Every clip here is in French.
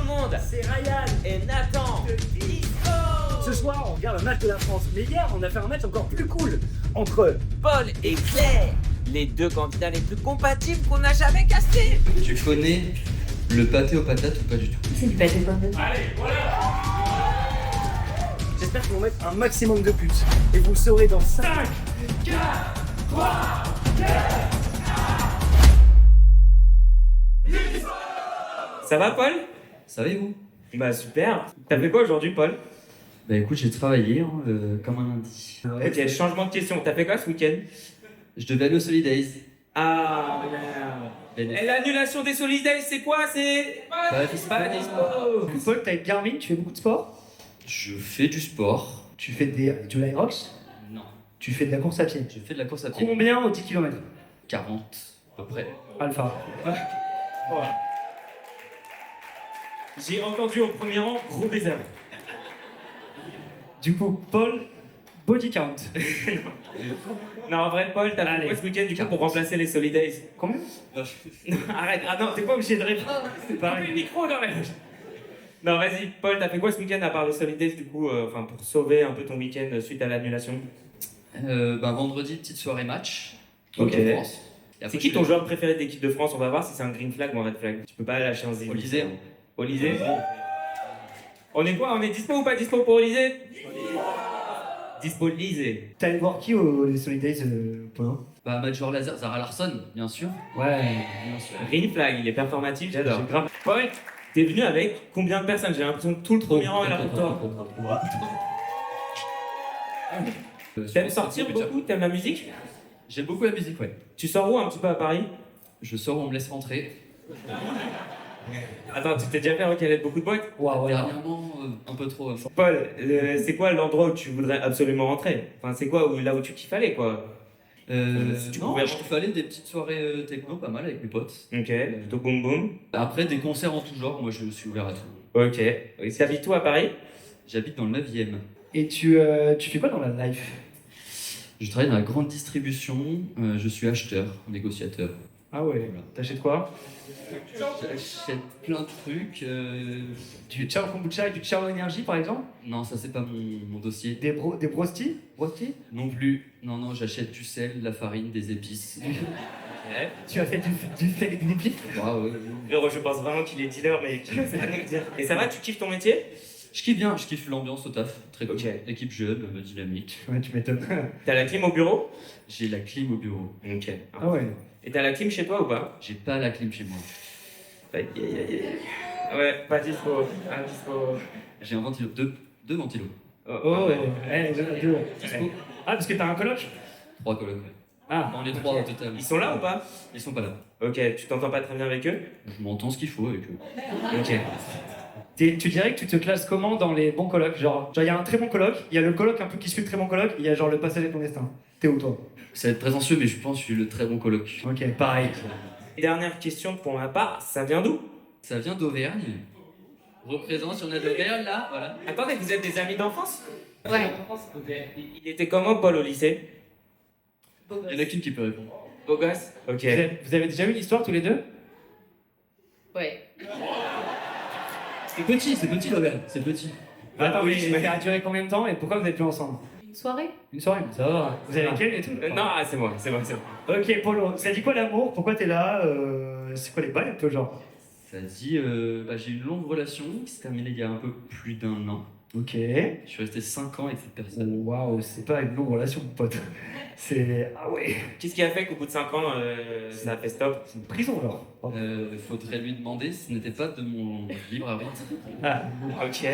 le monde, c'est Ryan et Nathan de Disco. Ce soir, on regarde un match de la France. Mais hier, on a fait un match encore plus cool entre Paul et Claire, les deux candidats les plus compatibles qu'on a jamais castés. Tu connais le pâté aux patates ou pas du tout? C'est du pâté aux patates. Allez, voilà. J'espère qu'ils vont mettre un maximum de buts. Et vous le saurez dans 5, 4, 3, 2, Ça va, Paul? Ça va et vous? Bah super. T'as fait quoi aujourd'hui, Paul? Bah écoute, j'ai travaillé comme un lundi. Ok, changement de question. T'as fait quoi ce week-end? Je devais aller au Solidays. Ah merde. Et l'annulation des Solidays, c'est quoi? C'est Pas dispo. Paul, t'as une Garmin, tu fais beaucoup de sport. Je fais du sport. Tu fais du Lyrox. Non. Tu fais de la course à pied. Je fais de la course à pied. Combien au 10 km? 40 à peu près. Alpha. J'ai entendu au premier rang, gros désert. Du coup, Paul, body count. Non, en vrai, Paul, t'as fait Allez. quoi ce week-end du coup pour remplacer les Solidays? Combien? Arrête, ah non, t'es pas obligé de répondre. C'est pas le micro dans la. Non, vas-y, Paul, t'as fait quoi ce week-end à part les Solidays du coup, enfin pour sauver un peu ton week-end suite à l'annulation? Vendredi, petite soirée match. Ok. En France. Et après, C'est qui je ton vais joueur préféré de l'équipe de France? On va voir si c'est un green flag ou un red flag. Tu peux pas lâcher un zéro. Olysée. Olysée. On est quoi? On est dispo ou pas dispo pour Olysée? Dispo Olysée. T'es allé voir qui aux Solidays, Paul? Major Laser, Zara Larsson, bien sûr. Ouais. Bien sûr. Green flag, il est performatif, j'adore. J'ai grave. Paul, t'es venu avec combien de personnes? J'ai l'impression que tout le premier rang est là pour toi. T'aimes sortir beaucoup? T'aimes la musique? J'aime beaucoup la musique, ouais. Tu sors où un petit peu à Paris? Je sors, on me laisse rentrer. Attends, tu t'es déjà fait recaler beaucoup de boîtes? Waouh, Dernièrement, un peu trop. Paul, c'est quoi l'endroit où tu voudrais absolument rentrer? Enfin, c'est quoi là où tu kiffes aller, quoi? Si tu Non, pouvais- je kiffe aller des petites soirées techno, pas mal avec mes potes. Ok, plutôt boum boum. Après, des concerts en tout genre, moi je suis ouvert à tout. Ok. T'habites où à Paris? J'habite dans le 9e. Et tu fais quoi dans la life? Je travaille dans la grande distribution, je suis acheteur, négociateur. Ah ouais, t'achètes quoi? J'achète plein de trucs. Du Ciao Kombucha et du Ciao Énergie par exemple? Non, ça c'est pas mon dossier. Des brostis? Brostis? Non plus. Non, j'achète du sel, de la farine, des épices. Tu as fait du sel et des épices? Waouh, Frérot, je pense vraiment qu'il est dealer, mais qu'il ne sait pas nous dire. Et ça va, tu kiffes ton métier? Je kiffe bien, je kiffe l'ambiance au taf. Très cool. Ok. Équipe jeune, dynamique. Ouais, tu m'étonnes. T'as la clim au bureau? J'ai la clim au bureau. Ok. Ah ouais. Et t'as la clim chez toi ou pas? J'ai pas la clim chez moi. Aïe, aïe, aïe, aïe. Ouais, pas dispo. Indispo. J'ai un ventilo, deux ventilos. Oh ouais. Deux. Ah, parce que t'as un coloc? 3 colocs. Ah. On est 3 au total. Ils sont là ou pas? Ils sont pas là. Ok, tu t'entends pas très bien avec eux? Je m'entends ce qu'il faut avec eux. Ok. Tu dirais que tu te classes comment dans les bons colocs? Genre, il y a un très bon coloc, il y a le coloc un peu qui suit le très bon coloc, il y a genre le passager de ton destin. T'es où toi? Ça va être prétentieux, mais je pense que je suis le très bon coloc. Ok, pareil. Dernière question pour ma part, ça vient d'où? Ça vient d'Auvergne. Représente, si on a d'Auvergne là, voilà. Attendez, vous êtes des amis d'enfance? Ouais. Il était comment Paul au lycée? Il y en a qu'une qui peut répondre. Beau gosse? Ok. Vous avez déjà eu une histoire tous les deux? Ouais. C'est petit l'Auvergne, c'est petit. Attends, oui, mais ça a duré combien de temps et pourquoi vous êtes plus ensemble? Une soirée? Une soirée, ça va. Vous avez quel et tout? Non, ah, c'est moi, c'est moi, c'est moi. Ok, Polo, ça dit quoi l'amour? Pourquoi t'es là? C'est quoi les bails un peu genre? Ça dit, j'ai eu une longue relation qui s'est terminée il y a un peu plus d'1 an. Ok. Je suis resté 5 ans avec cette personne. Waouh, c'est pas une longue relation, mon pote. C'est. Ah ouais. Qu'est-ce qui a fait qu'au bout de 5 ans, ça a fait stop? C'est une prison alors. Faudrait lui demander si ce n'était pas de mon libre arbitre. Ah. Ok.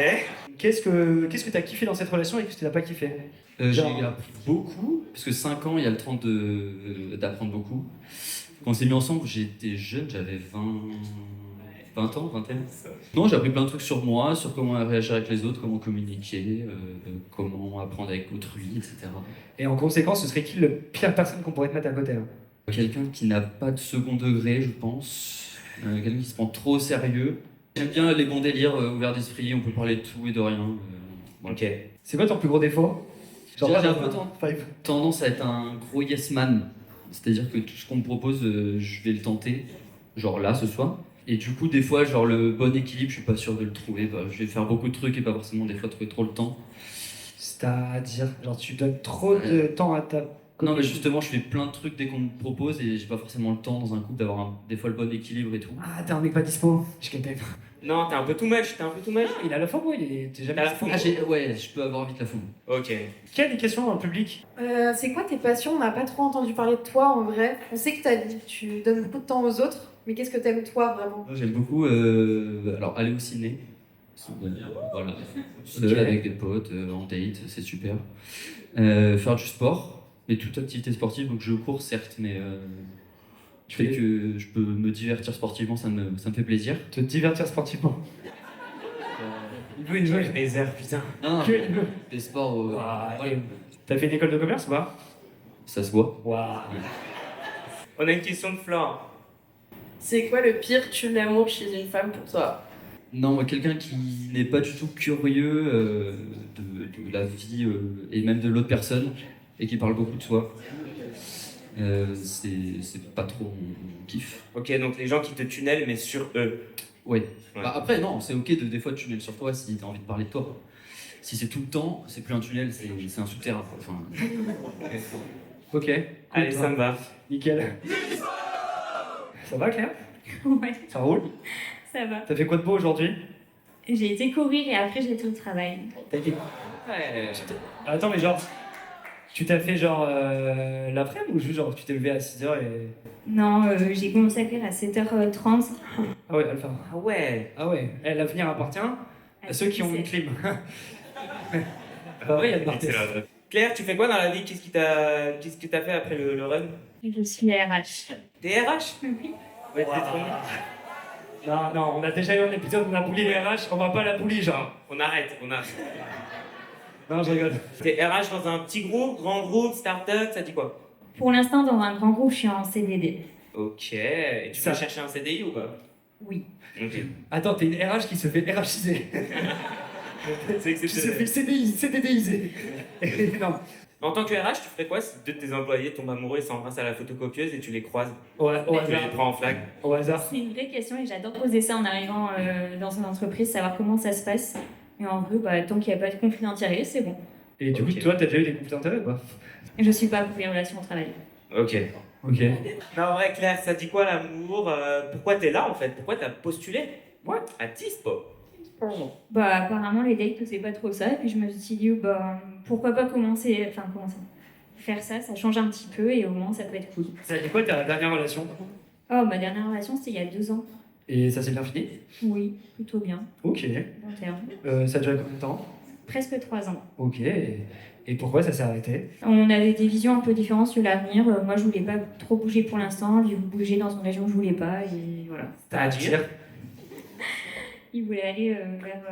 Qu'est-ce que t'as kiffé dans cette relation et qu'est-ce que t'as pas kiffé? J'ai Genre- appris beaucoup, parce que 5 ans, il y a le temps d'apprendre beaucoup. Quand on s'est mis ensemble, j'étais jeune, j'avais 20 ans, 21. Non, j'ai appris plein de trucs sur moi, sur comment réagir avec les autres, comment communiquer, comment apprendre avec autrui, etc. Et en conséquence, ce serait qui le pire personne qu'on pourrait te mettre à côté? Hein? Quelqu'un qui n'a pas de second degré, je pense. Quelqu'un qui se prend trop au sérieux. J'aime bien les bons délires, ouverts d'esprit, on peut parler de tout et de rien. Voilà. Ok. C'est quoi ton plus gros défaut? J'ai un pas peu tendance à être un gros yes man. C'est-à-dire que tout ce qu'on me propose, je vais le tenter. Genre là, ce soir. Et du coup, des fois, genre le bon équilibre, je suis pas sûr de le trouver. Bah, je vais faire beaucoup de trucs et pas forcément des fois trouver trop le temps. C'est-à-dire, genre, tu donnes trop de temps à ta Non, copine. mais justement, je fais plein de trucs dès qu'on me propose et j'ai pas forcément le temps dans un couple d'avoir des fois le bon équilibre et tout. Ah, t'es un mec pas dispo. Je capte. Non, t'es un peu too much, Il a la forme, t'es jamais T'as la dispo. forme. Ouais, je peux avoir vite la fougue. Ok. Qui a des questions dans le public? C'est quoi tes passions? On n'a pas trop entendu parler de toi en vrai. On sait que tu donnes beaucoup de temps aux autres, mais qu'est-ce que t'aimes toi vraiment? Moi, j'aime beaucoup alors aller au ciné. Voilà. Seul avec des potes, en date, c'est super. Faire du sport, mais toute activité sportive, donc je cours certes, mais fait que je peux me divertir sportivement, ça me fait plaisir. Te divertir sportivement. Il veut. Les airs, putain. Non, Que il veut. des sports, T'as fait une école de commerce ou pas? ça se voit. Waouh. On a une question de Flore. C'est quoi le pire tube d'amour chez une femme pour toi? Non, moi, quelqu'un qui n'est pas du tout curieux de la vie et même de l'autre personne et qui parle beaucoup de soi. C'est pas trop mon kiff. Ok, donc les gens qui te tunnellent, mais sur eux. Ouais. Ouais. Bah, après, non, c'est ok des fois de tunnel sur toi si t'as envie de parler de toi. Si c'est tout le temps, c'est plus un tunnel, c'est un souterrain. Quoi. Enfin, Ok. Cool, Allez, toi. ça me va. Nickel. Ça va, Claire? Ouais, Ça roule? ça va. T'as fait quoi de beau aujourd'hui? J'ai été courir et après j'ai été au travail. T'as fait... Ouais. Attends, mais genre... Tu t'as fait genre l'après-midi ou juste genre tu t'es levé à 6h et... Non, j'ai commencé à courir à 7h30. Ah ouais, Alpha. Ah ouais. Ah ouais, l'avenir appartient à ceux qui ont une clim. Pas vrai, il y a de Martès. Claire, tu fais quoi dans la vie? Qu'est-ce que t'as fait après le run? Je suis RH. T'es RH? Oui. Ouais, t'es trop Non, non, on a déjà eu un épisode où on a bouli les RH, on va pas la bully, genre. On arrête. Non, je rigole. T'es RH dans un petit groupe, grand groupe, start-up, ça dit quoi? Pour l'instant, dans un grand groupe, je suis en CDD. Ok. Et tu Ça- vas chercher un CDI ou pas? Oui. Ok. Attends, t'es une RH qui se fait RHiser. C'est Qui se exceptionnel. fait CDDiser. Non. En tant que RH, tu ferais quoi si deux de tes employés tombent amoureux et s'embrassent à la photocopieuse et tu les croises? Au Tu les hasard. prends en flag? Au hasard. C'est une vraie question et j'adore poser ça en arrivant dans une entreprise, savoir comment ça se passe. Et en vrai, bah, tant qu'il n'y a pas de conflit d'intérêt, c'est bon. Et du coup, Ok. toi, t'as déjà eu des conflits d'intérêts ou pas? Je suis pas pour les relations au travail. Ok. Ok. Non, en vrai, Claire, ça dit quoi l'amour? Pourquoi t'es là en fait? Pourquoi t'as postulé? Ouais. À Tispo. Bah, apparemment, les dates, c'est pas trop ça. Et puis je me suis dit, bah, pourquoi pas commencer. Faire ça, ça change un petit peu et au moins ça peut être cool. Ça dit quoi ta dernière relation? Oh, ma dernière relation, c'était il y a 2 ans. Et ça s'est bien fini? Oui, plutôt bien. Ok. Bon terme. Ça a duré combien de temps? Presque 3 ans. Ok. Et pourquoi ça s'est arrêté? On avait des visions un peu différentes sur l'avenir. Moi, je voulais pas trop bouger pour l'instant. Lui, bouger dans une région que je voulais pas. Et voilà. C'est-à-dire? Il voulait aller vers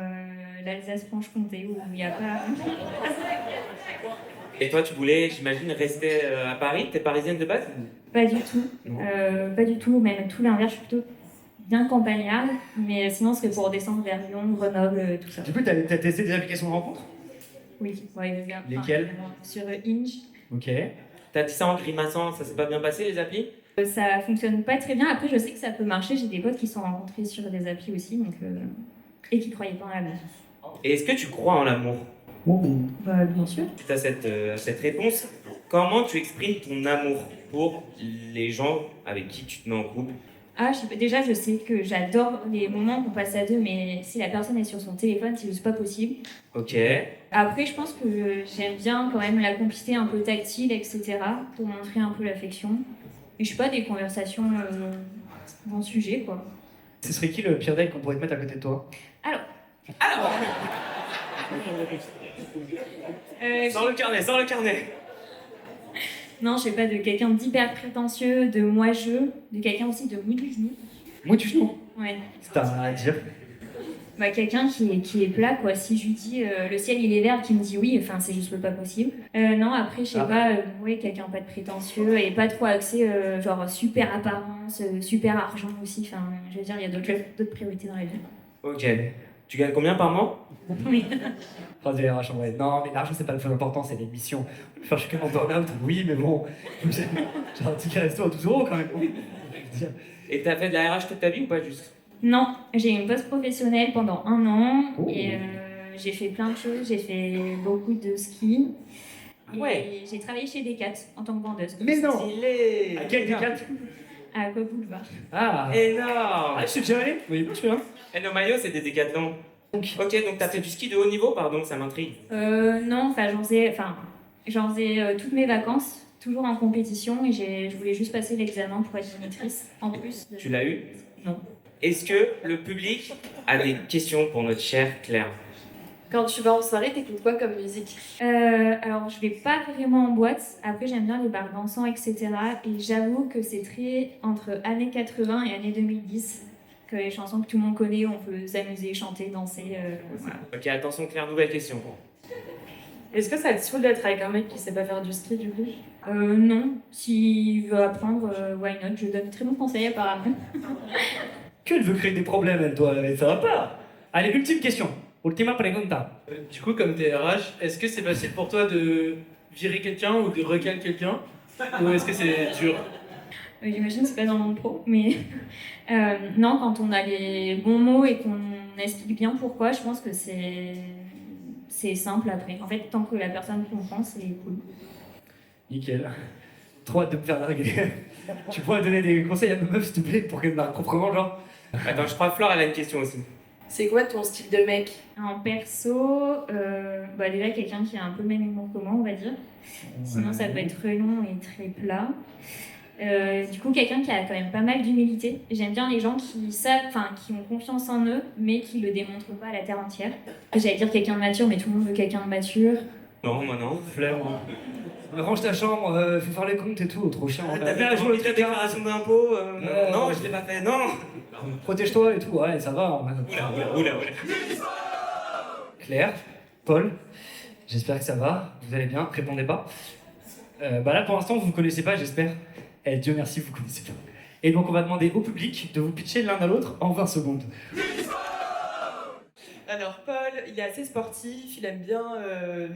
l'Alsace-Franche-Comté où il n'y a pas. Et toi, tu voulais, j'imagine, rester à Paris? T'es parisienne de base? Pas du tout. Non. Pas du tout. Même tout l'inverse. Je suis plutôt bien campagnarde. Mais sinon, ce serait pour descendre vers Lyon, Grenoble, tout ça. Du coup, t'as testé des applications de rencontre? Oui. Ouais, bien. Lesquelles? Sur Hinge. Ok. T'as dit ça en grimaçant, ça s'est pas bien passé les applis? Ça fonctionne pas très bien. Après, je sais que ça peut marcher. J'ai des potes qui se sont rencontrés sur des applis aussi, donc et qui croyaient pas en l'amour. Et est-ce que tu crois en l'amour? Bah, bien sûr. Tu as cette réponse. Comment tu exprimes ton amour pour les gens avec qui tu te mets en couple? Ah, je sais pas, déjà, je sais que j'adore les moments qu'on passe à deux, mais si la personne est sur son téléphone, c'est juste pas possible. Ok. Après, je pense que j'aime bien quand même la complicité un peu tactile, etc., pour montrer un peu l'affection. Et je sais pas, des conversations dans le sujet, quoi. Ce serait qui le pire date qu'on pourrait te mettre à côté de toi? Alors, Sors le carnet. non, je sais pas, de quelqu'un d'hyper prétentieux, de moi-je, de quelqu'un aussi de mou du genou. Moi, tu genou. Ouais. C'est-à-dire? Bah, quelqu'un qui est plat, quoi. Si je lui dis le ciel il est vert, qui me dit oui, enfin c'est juste pas possible. Non, après, je sais Ah. pas, ouais, quelqu'un pas de prétentieux et pas trop axé, genre super apparence, super argent aussi. Enfin, je veux dire, il y a d'autres priorités dans la vie. Ok. Tu gagnes combien par mois? Oui. Phrase de RH en vrai. Non, mais l'argent, c'est pas le plus important, c'est les missions. Faire chacun en burn-out, oui, mais bon. J'ai un ticket resto à 12 € quand même. Je veux dire. Et t'as fait de la RH toute ta vie ou pas juste? Non, j'ai une poste professionnelle pendant 1 an Oh. et j'ai fait plein de choses. J'ai fait beaucoup de ski. Et Ouais. j'ai travaillé chez Decat en tant que vendeuse. Mais non. Stylé. À quel des quatre? À Aqua Boulevard. Ah. Énorme. Ah, je suis déjà allé. Oui, pas celui-là. Et nos maillots, c'est des décathlons. Donc. Ok, donc t'as fait du ski de haut niveau, pardon, ça m'intrigue. Non, j'en faisais toutes mes vacances, toujours en compétition, et je voulais juste passer l'examen pour être monitrice. En plus. Tu l'as eu? Non. Est-ce que le public a des questions pour notre chère Claire? Quand tu vas en soirée, t'écoutes quoi comme musique? Alors, je vais pas vraiment en boîte. Après, j'aime bien les bars dansants, etc. Et j'avoue que c'est très entre années 80 et années 2010. Que les chansons que tout le monde connaît, on peut s'amuser, chanter, danser. Voilà. Ok, attention Claire, nouvelle question. Est-ce que ça te saoule d'être avec un mec qui sait pas faire du ski du coup? Non, s'il veut apprendre, why not? Je donne de très bons conseils apparemment. Qu'elle veut créer des problèmes, elle doit. Ça va pas. Allez, ultime question. Ultima pregunta. Du coup, comme t'es RH, est-ce que c'est facile pour toi de virer quelqu'un ou de recaler quelqu'un? Ou est-ce que c'est dur? J'imagine que c'est pas dans mon pro, mais non, quand on a les bons mots et qu'on explique bien pourquoi, je pense que c'est simple après. En fait, tant que la personne comprend, c'est cool. Nickel. Trop hâte de me faire larguer. Tu pourrais donner des conseils à nos meufs, s'il te plaît, pour qu'elles me larguent proprement, genre? Attends, je crois que Flore, elle a une question aussi. C'est quoi ton style de mec? En perso, déjà quelqu'un qui a un peu le même humour que moi, on va dire. Sinon, ça peut être long et très plat. Du coup, quelqu'un qui a quand même pas mal d'humilité. J'aime bien les gens qui savent, qui ont confiance en eux, mais qui le démontrent pas à la terre entière. J'allais dire quelqu'un de mature, mais tout le monde veut quelqu'un de mature. Non, moi non. Flemme. Range ta chambre, fais faire les comptes et tout, trop chiant. T'as bien joué ta déclaration d'impôt Non, je l'ai pas fait, non. Protège-toi et tout, ouais, ça va. Oula. Claire, Paul, j'espère que ça va, vous allez bien, répondez pas. Là pour l'instant vous ne connaissez pas, j'espère. Dieu merci, vous ne connaissez pas. Et donc on va demander au public de vous pitcher l'un à l'autre en 20 secondes. Alors Paul, il est assez sportif, il aime bien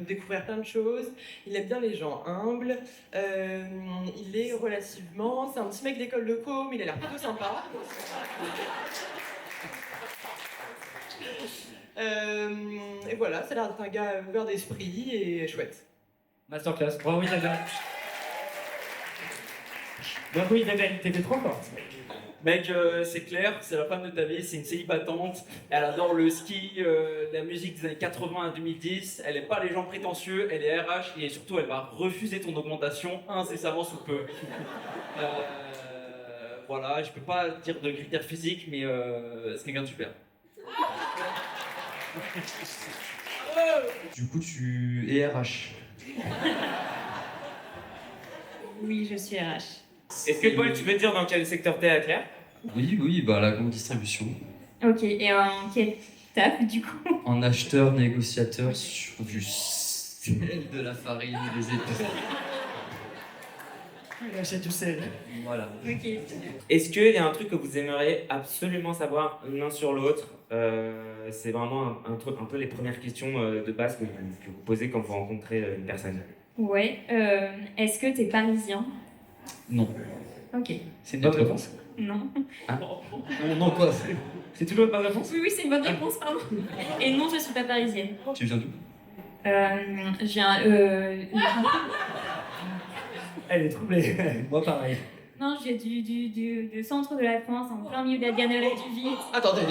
découvrir plein de choses, il aime bien les gens humbles, il est relativement... C'est un petit mec d'école de com, il a l'air plutôt sympa. Et voilà, ça a l'air d'être un gars ouvert d'esprit et chouette. Masterclass, bravo Isabelle. Bravo Isabelle, t'étais trop fort. Mec, c'est clair, c'est la femme de ta vie, c'est une célibatante, elle adore le ski, la musique des années 80 à 2010, elle aime pas les gens prétentieux, elle est RH et surtout elle va refuser ton augmentation incessamment sous peu. Voilà, je peux pas dire de critères physiques, mais c'est quelqu'un de super. Du coup, tu es RH. Oui, je suis RH. Est-ce que Paul, tu peux dire dans quel secteur t'es à Claire? Oui, la grande distribution. Ok, et en quel taf du coup? En acheteur, négociateur sur du sel, de la farine, des épices. Il achète du sel. Voilà. Ok. Est-ce qu'il y a un truc que vous aimeriez absolument savoir l'un sur l'autre? C'est vraiment un peu les premières questions de base que vous posez quand vous rencontrez une personne. Ouais, est-ce que t'es parisien? Non. Ok. C'est une bonne réponse. Non. Non, quoi? C'est toujours une bonne réponse? Oui, c'est une bonne réponse, pardon. Et non, je suis pas parisienne. Tu viens d'où? Je viens. Elle est troublée. Moi pareil. Non, je viens du centre de la France, en plein milieu de la Diagonale du Vide. Attendez.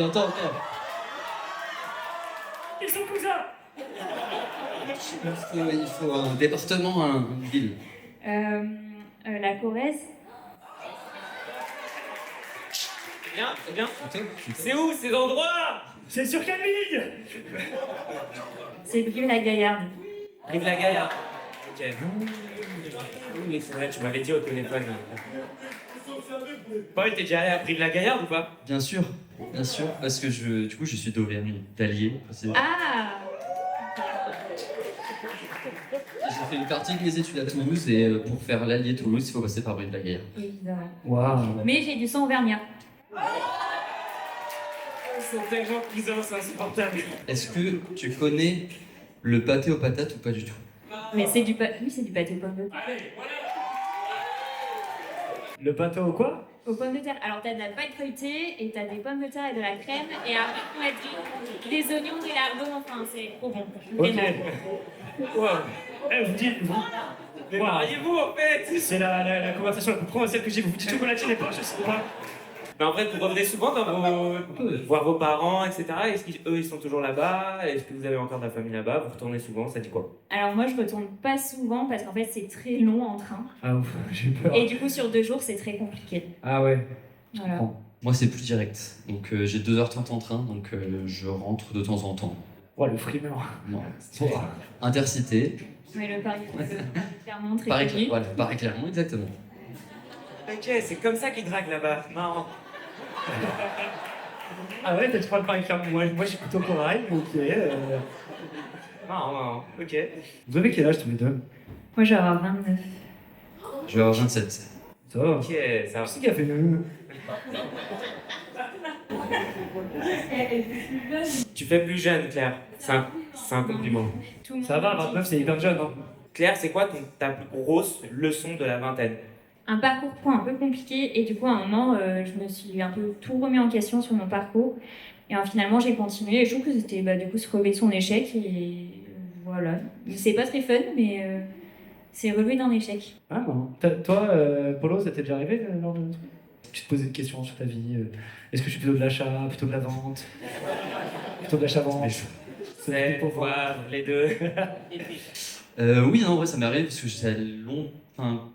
Ils sont cousins. Il faut un département, une ville. La Corrèze. C'est bien. C'est où ces endroits? C'est sur quelle ligne? C'est Brive-la-Gaillarde. Brive-la-Gaillarde. Ok. Oui, c'est vrai, tu m'avais dit au téléphone. Paul, t'es déjà allé à Brive-la-Gaillarde ou pas? Bien sûr, parce que du coup je suis d'Auvergne, d'Allier. Ah! J'ai fait une partie de mes études à Toulouse et pour faire l'Allier Toulouse, il faut passer par Brive-la-Gaillarde. Évidemment. Waouh. Mais j'ai du sang auvergnat. Ils sont tellement cousins, c'est insupportable. Est-ce que tu connais le pâté aux patates ou pas du tout? Mais c'est du pâté. Oui, c'est du pâté aux pommes de terre. Le pâteau au quoi? Aux pommes de terre. Alors, t'as de la pâte feuilletée, et t'as des pommes de terre et de la crème, et après, on va dire des oignons, des lardons, enfin, c'est trop bon. Ok. Vraiment. Wow. Vous dites, Mais mariez-vous en fait. c'est la conversation la plus provinciale que j'ai. Vous dites chocolatine et pas, je sais pas. Mais en vrai, vous revenez souvent voir vos parents, etc. Est-ce qu'eux, ils sont toujours là-bas? Est-ce que vous avez encore de la famille là-bas? Vous retournez souvent? Ça dit quoi? Alors, moi, je retourne pas souvent parce qu'en fait, c'est très long en train. Ah ouf, j'ai peur. Et du coup, sur 2 jours, c'est très compliqué. Ah ouais. Voilà. Moi, c'est plus direct. Donc, j'ai 2h30 en train, donc je rentre de temps en temps. Oh, le frimeur. Non. Intercité. Mais le Paris, clairement très Paris, connu. voilà, Paris-Clermont, exactement. Ok, c'est comme ça qu'ils draguent là-bas. Marrant. Ah ouais, tu parles Paris Clermont. Moi, j'ai plutôt Corail, ok. Marrant. Ok. Vous avez quel âge tous les deux? Moi, je vais avoir 29. Je vais avoir 27. Ça va. Ok, ça va. Qui a fait le. Tu fais plus jeune, Claire. C'est un compliment. Tout le monde Ça va, me dit- 29, c'est hyper jeune. Hein. Claire, c'est quoi ta plus grosse leçon de la vingtaine? Un parcours pro un peu compliqué, et du coup, à un moment, je me suis un peu tout remis en question sur mon parcours. Et finalement, j'ai continué, et je trouve que c'était du coup se relever de son échec, et voilà. C'est pas très fun, mais c'est relever d'un échec. Ah non. Toi, Polo, ça t'est déjà arrivé lors de truc? Tu te posais des questions sur ta vie. Est-ce que je suis plutôt de l'achat, plutôt de la vente? Plutôt de l'achat-vente? C'est pour voir les deux. Oui, non, en vrai, ça m'est arrivé parce que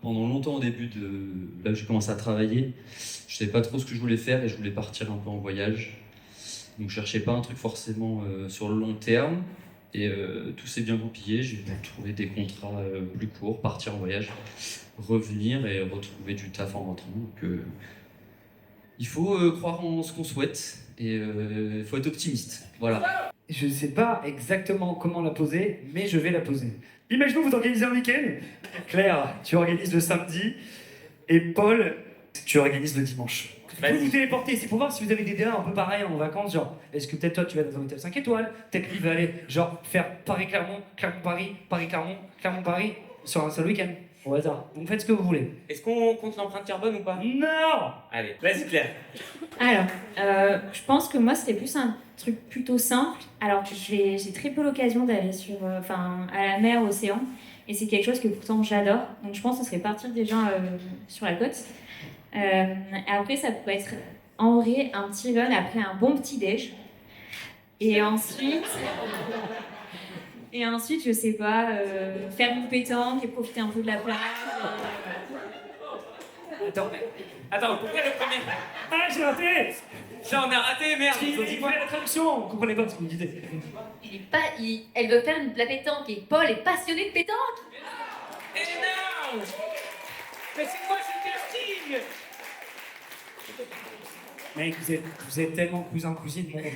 pendant longtemps au début là où j'ai commencé à travailler, je savais pas trop ce que je voulais faire et je voulais partir un peu en voyage. Donc je cherchais pas un truc forcément sur le long terme et tout s'est bien goupillé. J'ai pu trouver des contrats plus courts, partir en voyage, revenir et retrouver du taf en rentrant. Donc il faut croire en ce qu'on souhaite et il faut être optimiste. Voilà. Je sais pas exactement comment la poser, mais je vais la poser. Imaginons vous organisez un week-end. Claire, tu organises le samedi. Et Paul, tu organises le dimanche. Vous vous téléportez, c'est pour voir si vous avez des délais un peu pareils en vacances. Genre, est-ce que peut-être toi tu vas dans un hôtel 5 étoiles? Peut-être lui va aller genre faire Paris-Clermont, Clermont-Paris, Paris-Clermont, Clermont-Paris sur un seul week-end. Au hasard. Vous faites ce que vous voulez. Est-ce qu'on compte l'empreinte carbone ou pas? Non! Allez, vas-y, Claire. Alors, je pense que moi, c'était plus un truc plutôt simple. Alors, j'ai très peu l'occasion d'aller à la mer, océan. Et c'est quelque chose que pourtant j'adore. Donc, je pense que ce serait partir déjà sur la côte. Après, ça pourrait être en vrai un petit run après un bon petit déj. Et ensuite, je sais pas, faire une pétanque et profiter un peu de la plage. Attends, pourquoi le premier? Ah, j'ai raté! Ça, on a raté, merde. Ils ont dit quoi la traduction? Vous comprenez pas ce que vous dites. Elle veut faire de la pétanque et Paul est passionné de pétanque. Énorme. Mais c'est quoi ce casting? Mec, vous êtes tellement cousin-cousine, mon frère.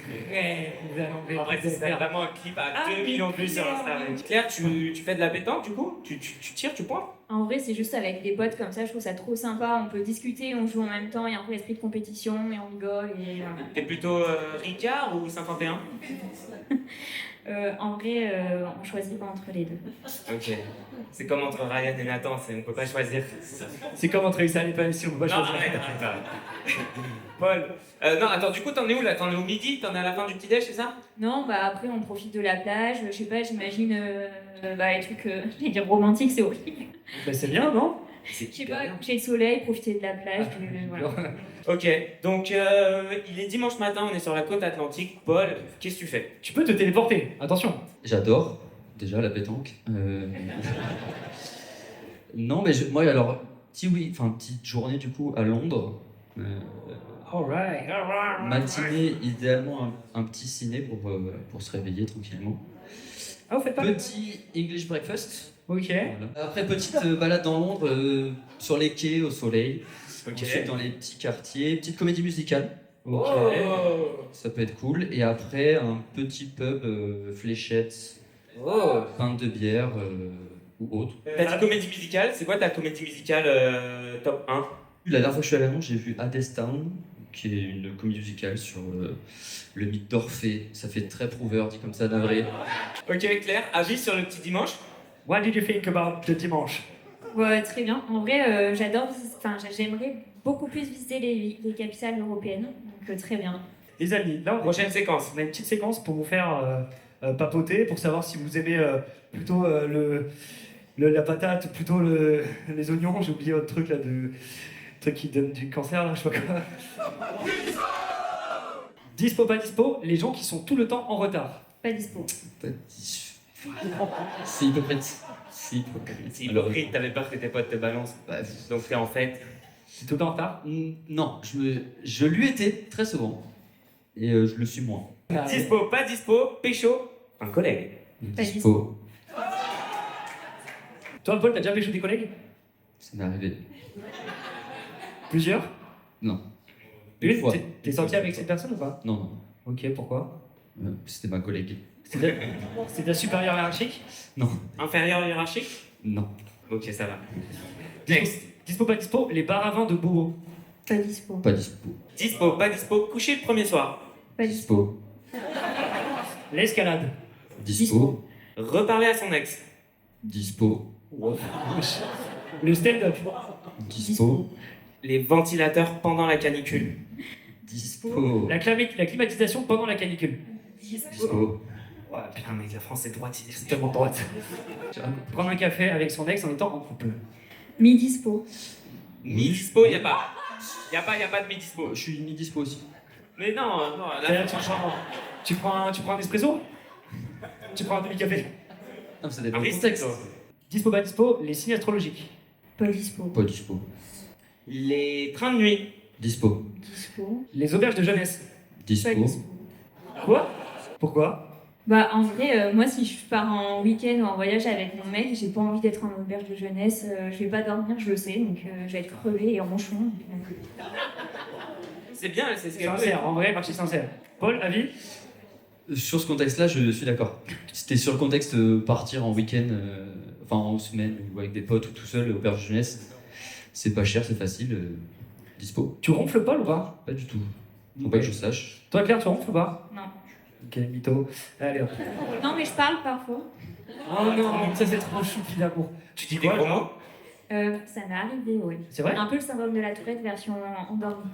Vous allez enlever En vrai, c'est vraiment un clip à 2 millions de vues sur Instagram. Claire, tu fais de la pétanque du coup? Tu tires, tu pointes? En vrai, c'est juste avec des potes comme ça, je trouve ça trop sympa. On peut discuter, on joue en même temps, il y a un peu l'esprit de compétition et on rigole. Et, T'es plutôt Ricard ou 51? en vrai, on choisit pas entre les deux. Ok. C'est comme entre Ryan et Nathan, on peut pas choisir. C'est comme entre Issa et Palestine, on peut pas Non, choisir. arrête. Paul. Non, attends, du coup, t'en es où là? T'en es au midi? T'en es à la fin du petit-déj, c'est ça? Non, après on profite de la plage, je sais pas, j'imagine les trucs, je vais dire romantiques, c'est horrible. Bah, c'est bien, non? Je sais pas, coucher le soleil, profiter de la plage, voilà. Ok, donc il est dimanche matin, on est sur la côte atlantique. Paul, qu'est-ce que tu fais? Tu peux te téléporter, attention. J'adore déjà la pétanque. Non, mais moi alors, petite journée du coup à Londres. Alright. Matinée, idéalement un petit ciné pour se réveiller tranquillement. Ah, vous faites pas Petit English breakfast. Ok. Voilà. Après, petite balade dans Londres, sur les quais, au soleil. Ok. Ensuite, dans les petits quartiers, petite comédie musicale. Ok. Ça peut être cool. Et après, un petit pub fléchette, pinte de bière ou autre. T'as dit comédie musicale, c'est quoi ta comédie musicale top 1? La dernière fois que je suis allé à Londres, j'ai vu Hades Town, qui est une comédie musicale sur le mythe d'Orphée. Ça fait très prouveur, dit comme ça, navré. Ok, Claire, avis sur le petit dimanche? What did you think about the dimanche? Ouais, très bien. En vrai, j'aimerais beaucoup plus visiter les capitales européennes. Donc, très bien. Les amis, là, Prochaine séquence. on a une petite séquence pour vous faire papoter, pour savoir si vous aimez plutôt la patate ou plutôt les oignons. J'ai oublié votre truc là, de truc qui donne du cancer, là, je sais pas quoi. Dispo, pas dispo, les gens qui sont tout le temps en retard. Pas dispo. C'est hypocrite. C'est hypocrite. Si hypocrite, t'avais peur que tes potes te balancent. Bah, Donc t'es en fait. C'est tout le temps en retard. non, je lui étais très souvent. Et je le suis moins. Dispo, pas dispo, pécho, un collègue. Pas Dispo. Toi, Paul, t'as déjà pécho des collègues? Ça m'est arrivé. Plusieurs? Non. Une fois. T'es sorti avec cette personne ou pas? Non, non. Ok, pourquoi? C'était ma collègue. C'était ta supérieure hiérarchique? Non. Inférieur hiérarchique? Non. Ok, ça va. Dispo, pas dispo, les bars à vin de Bobo. Pas dispo. Pas dispo. Dispo, pas dispo, coucher le premier soir. Pas dispo. Dispo. L'escalade. Dispo. Reparler à son ex. Dispo. Le stand-up. Dispo. Les ventilateurs pendant la canicule. Dispo. La climatisation pendant la canicule. Dispo. Ouais, putain, mec, la France, c'est droite, C'est tellement droite. Prendre un café avec son ex en étant en couple. Mi-dispo. Mi-dispo, y a pas. Y a pas de mi-dispo. Je suis mi-dispo aussi. Mais non, non, là. C'est-à-dire, tu prends un espresso? Tu prends un demi-café? Non, ça dépend Un du contexte. contexte. Dispo, pas dispo, les signes astrologiques. Pas dispo. Pas dispo. Les trains de nuit. Dispo. Dispo. Les auberges de jeunesse. Pas Dispo. dispo. Quoi? Pourquoi? Bah, en vrai, moi, si je pars en week-end ou en voyage avec mon mec, j'ai pas envie d'être en auberge de jeunesse. Je vais pas dormir, je le sais, donc je vais être crevée et en ronchon. C'est bien, c'est ce qu'elle veut. Sincère, en vrai, partie sincère. Paul, avis? Sur ce contexte-là, je suis d'accord. C'était sur le contexte partir en week-end, enfin en semaine, ou avec des potes ou tout seul, auberge de jeunesse. C'est pas cher, c'est facile. Dispo. Tu ronfles Paul ou pas? Pas du tout. Faut pas que je sache. Toi, Claire, tu ronfles ou pas? Non. Ok, mytho. Allez, hop. Non, mais je parle parfois. Oh non, ça c'est trop choupi d'amour. Tu dis quoi, gros genre? mots Ça m'est arrivé, oui. C'est vrai? Un peu le syndrome de la Tourette version endormie.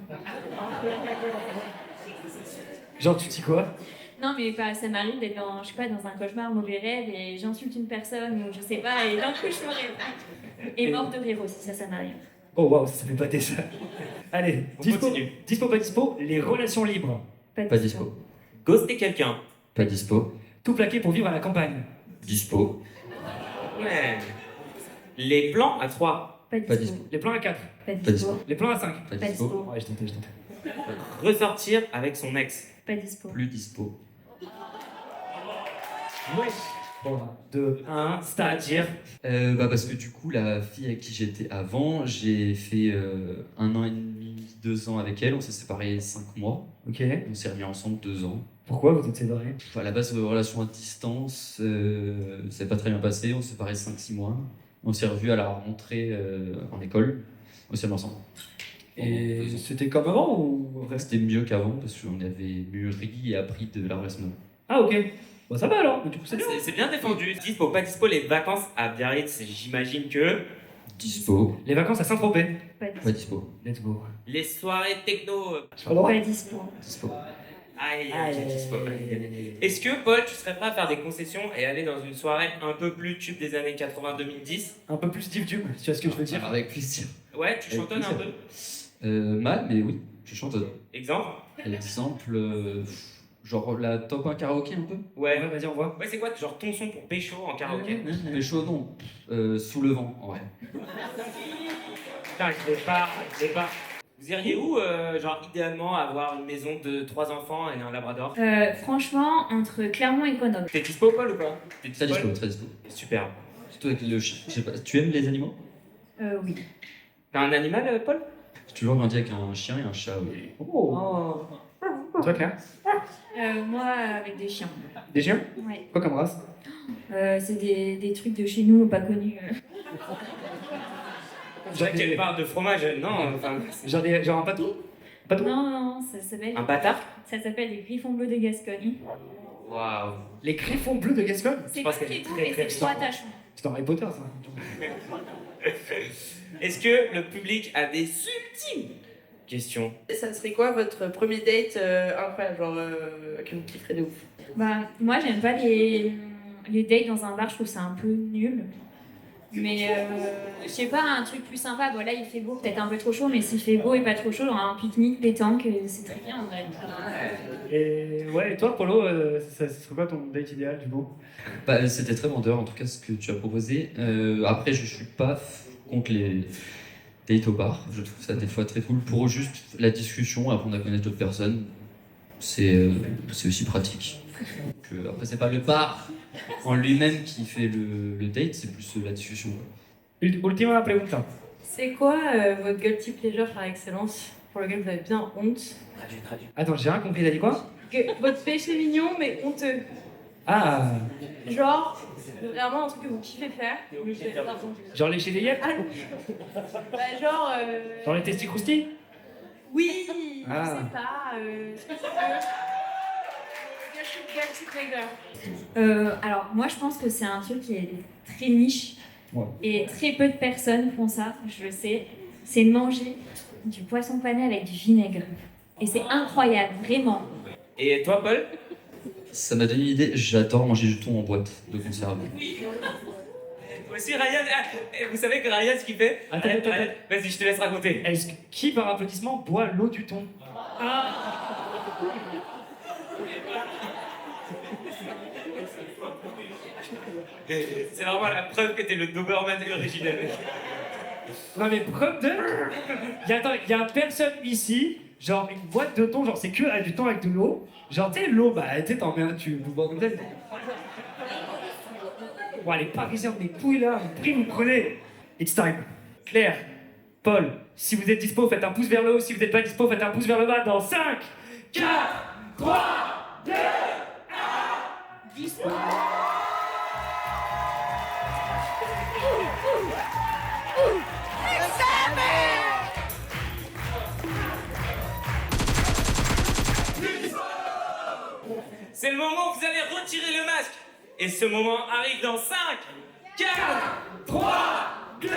Genre, tu dis quoi? Non, mais ça m'arrive d'être dans, je sais pas, dans un cauchemar, mauvais rêve, et j'insulte une personne, ou je sais pas, et d'un coup je me réveille. Et mort de rire aussi, ça m'arrive. Oh waouh, ça fait pâter ça. Allez, On dispo, continue. dispo, pas dispo, les relations libres. Pas dispo. Ghoster quelqu'un. Pas dispo. Tout plaqué pour vivre à la campagne. Dispo. Ouais. Les plans à 3. Pas Pas dispo. dispo. Les plans à 4. Pas Pas dispo. dispo. Les plans à 5. Pas Pas dispo. dispo. Ouais, je tentais. Ressortir avec son ex. Pas dispo. Plus dispo. Bon, 2, 1, c'est-à-dire. Parce que du coup, la fille avec qui j'étais avant, j'ai fait 1 an et demi, 2 ans avec elle. On s'est séparés 5 mois. Ok. On s'est remis ensemble 2 ans. Pourquoi vous êtes séparés? À la base, relation à distance, ça s'est pas très bien passé. On s'est séparés 5-6 mois. On s'est revus à la rentrée en école. On s'est remis ensemble. Et c'était comme avant ou vrai? C'était mieux qu'avant parce qu'on avait mûri et appris de la relation. Ah, ok. Bon, ça va alors. Mais du coup, c'est bien. C'est bien défendu. Dispo, pas dispo, les vacances à Biarritz, j'imagine que. Dispo. Les vacances à Saint-Tropez. Pas dispo. Pas dispo. Let's go. Les soirées techno. Pas dispo. Dispo. Aïe, aïe, dispo. Est-ce que, Paul, tu serais prêt à faire des concessions et aller dans une soirée un peu plus tube des années 80-2010? Un peu plus Steve Jobs, tu vois ce que je veux dire? Avec plaisir. Ouais, tu chantonnes un peu. Mal, mais oui, je chante. Exemple? Exemple, genre la top 1 karaoké un peu. Ouais. Ouais, vas-y, on voit. Ouais, c'est quoi, genre ton son pour pécho en karaoké? Mais chaud, non. Sous le vent, en vrai. Putain, je l'ai pas. Vous iriez où, genre, idéalement, avoir une maison de 3 enfants et un labrador? Franchement, entre Clermont et Grenoble. T'es dispo, Paul, ou pas? T'es Très dispo, très dispo. Super. Surtout avec le chien. Je sais pas, tu aimes les animaux? Oui. T'as un animal, Paul? J'ai toujours grandi avec un chien et un chat, oui. Oh. Toi, Claire? Moi, avec des chiens. Des chiens? Ouais. Quoi comme race? C'est des trucs de chez nous, pas connus. Je dirais qu'elle parle de fromage, non, enfin. Genre un patou? Patou? Non, ça s'appelle. Un bâtard? Ça s'appelle les griffons bleus de Gascogne. Waouh. Les griffons bleus de Gascogne? C'est pense pas qu'elle est très beau, très, mais très c'est trop attachant. C'est dans Harry Potter, ça. Est-ce que le public a des ultimes questions? Ça serait quoi votre premier date incroyable, genre que vous kifferez de ouf? Bah, moi, j'aime pas les dates dans un bar, je trouve ça un peu nul. Mais je sais pas, un truc plus sympa. Bon, là, il fait beau, peut-être un peu trop chaud, mais s'il fait beau et pas trop chaud, genre un pique-nique, pétanque, c'est très bien en vrai. Et ouais, et toi, Polo, ça serait quoi ton date idéal du coup? Bah, c'était très vendeur, en tout cas, ce que tu as proposé. Après, je suis pas contre les dates au bar. Je trouve ça des fois très cool. Pour juste la discussion, apprendre à connaître d'autres personnes, c'est aussi pratique. Après, c'est pas le bar en lui-même qui fait le date, c'est plus la discussion. Ultima pregunta. C'est quoi votre guilty pleasure par excellence, pour lequel vous avez bien honte? Attends, j'ai rien compris, t'as dit quoi? Votre péché mignon, mais honteux. Ah, Genre, vraiment un truc que vous kiffez faire. genre lécher des yeux? Ah, bah, genre. Genre les testicroustilles? Oui, Ah. je sais pas. Ce que tu veux. Guilty pleasure. Alors, moi, je pense que c'est un truc qui est très niche. Ouais. Et très peu de personnes font ça, je le sais. C'est de manger du poisson pané avec du vinaigre. Et c'est incroyable, vraiment. Et toi, Paul? Ça m'a donné une idée, j'adore manger du thon en boîte de conserve. Aussi, Ryan, vous savez que Ryan, ce qu'il fait? Attends. Vas-y, je te laisse raconter. Est-ce que qui par applaudissement boit l'eau du thon? C'est vraiment la preuve que t'es le Doberman original. Non mais preuve de... Il y a personne ici, genre une boîte de thon, genre c'est que du thon avec de l'eau. Genre tu sais l'eau, bah tu sais t'en mets un, tu bois comme ça. Bon les parisiens, mes couilles là, vous prenez. It's time. Claire, Paul, si vous êtes dispo, faites un pouce vers le haut. Si vous n'êtes pas dispo, faites un pouce vers le bas dans 5, 4, 3, 2, 1, dispo. C'est le moment où vous allez retirer le masque. Et ce moment arrive dans 5, 4, 3, 2, 1.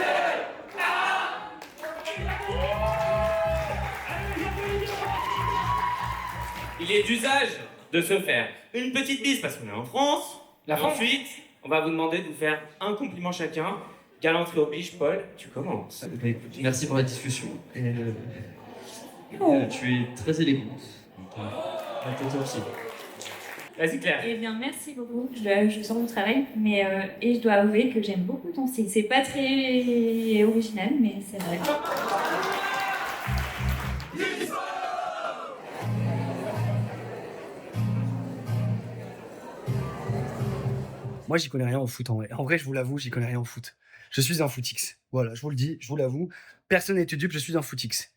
Il est d'usage de se faire une petite bise parce qu'on est en France. Ensuite, on va vous demander de vous faire un compliment chacun. Galanterie oblige, Paul, tu commences. Bah, écoute, merci pour la discussion. Tu es très élégante. À toi aussi. Vas-y, Claire. Eh bien, merci beaucoup. Je sens mon travail, mais et je dois avouer que j'aime beaucoup ton style. C'est pas très original, mais c'est vrai. Moi, j'y connais rien en foot en vrai. En vrai, je vous l'avoue, j'y connais rien en foot. Je suis un footix. Voilà, je vous le dis, je vous l'avoue. Personne n'est dupe, je suis un footix.